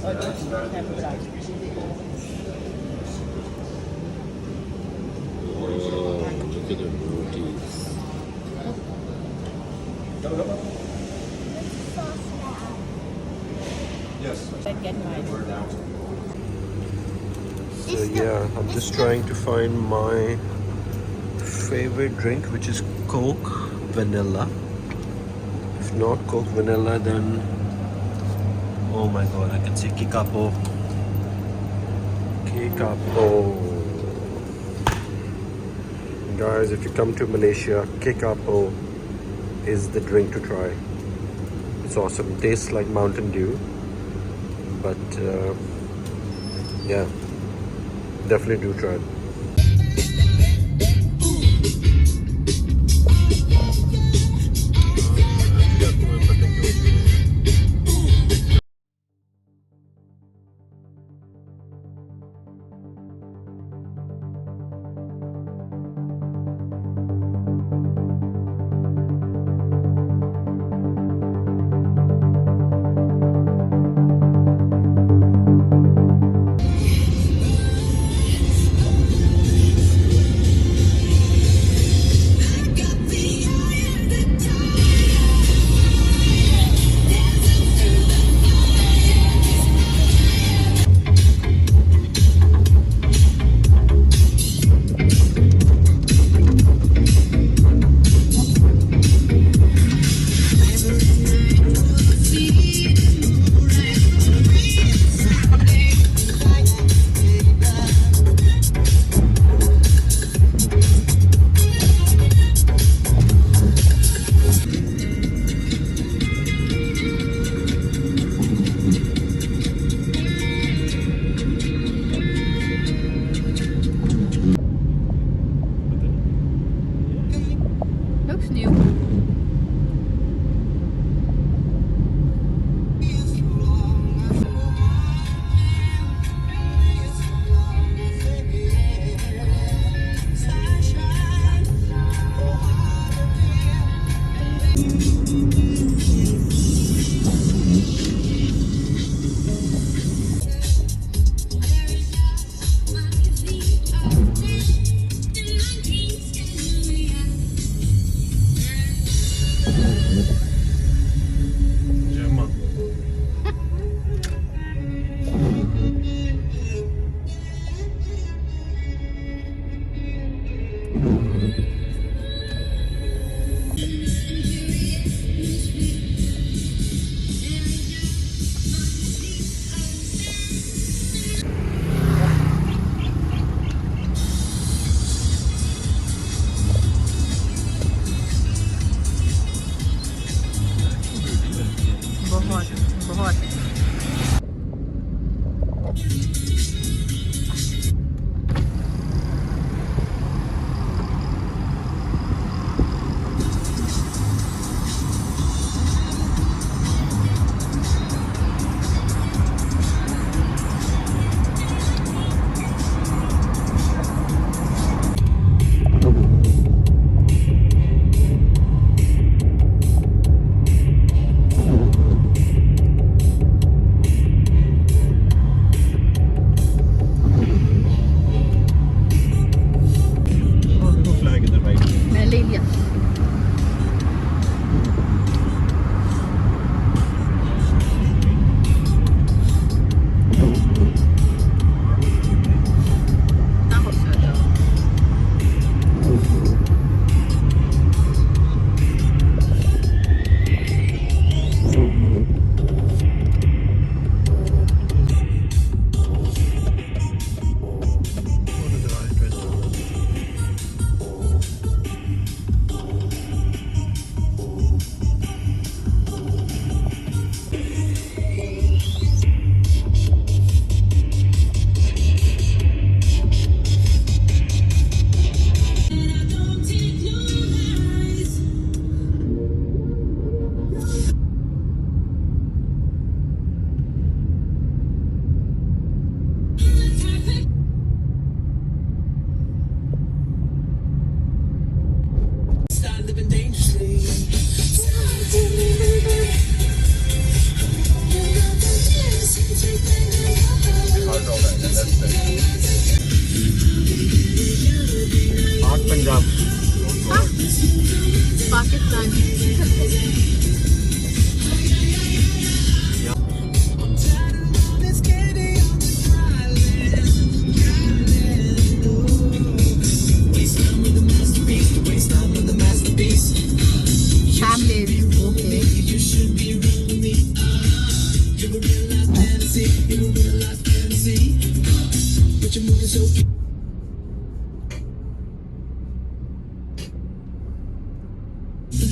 or do you have brunch? Oh, look at the rotis. I get mine. So yeah, I'm just trying to find my favorite drink, which is Coke Vanilla. If not Coke Vanilla, then oh my god, I can see Kickapoo. Kickapoo. Guys, if you come to Malaysia, Kickapoo is the drink to try. It's awesome. Tastes like Mountain Dew, but yeah, definitely do try it.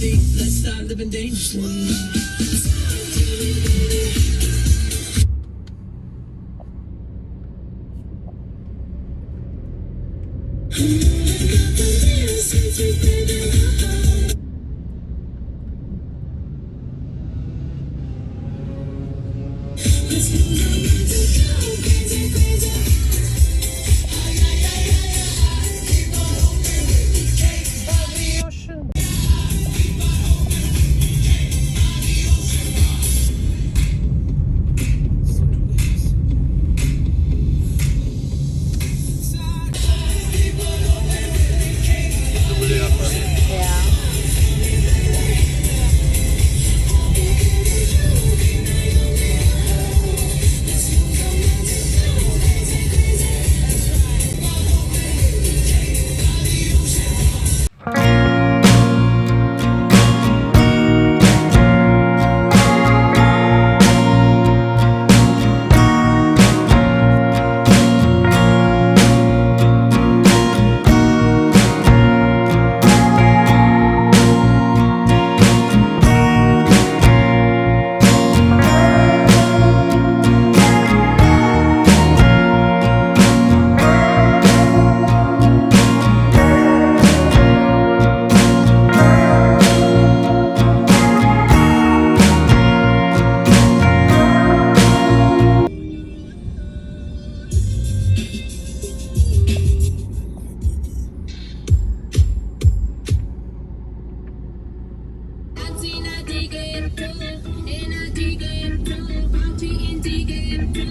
Let's start living dangerously.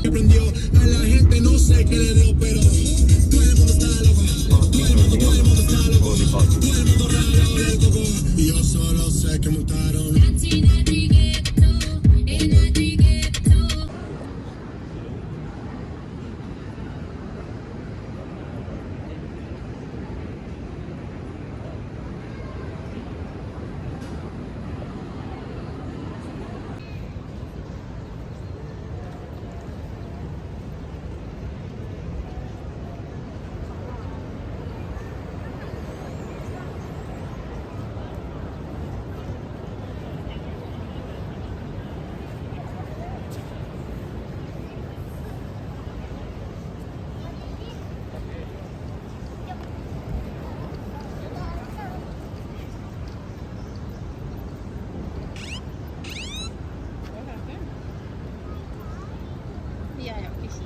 Prendió a la gente, no sé qué le dio, pero todo el mundo está loco, todo el mundo está loco, todo el mundo rayado del coco. Y yo solo sé que montaron. Ja, ja, ik zie.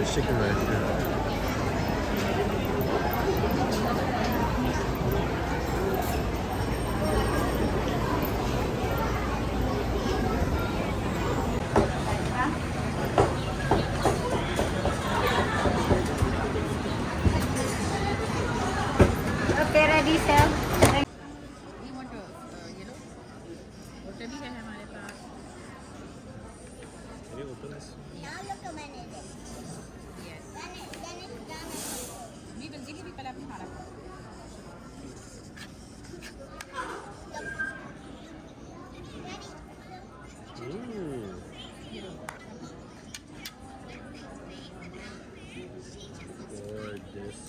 There's chicken right here. Okay, ready, sir. We want to, रोटी भी है हमारे पास. Can you open this? Yes. We will jalebi पहले आपने खाना. Gorgeous.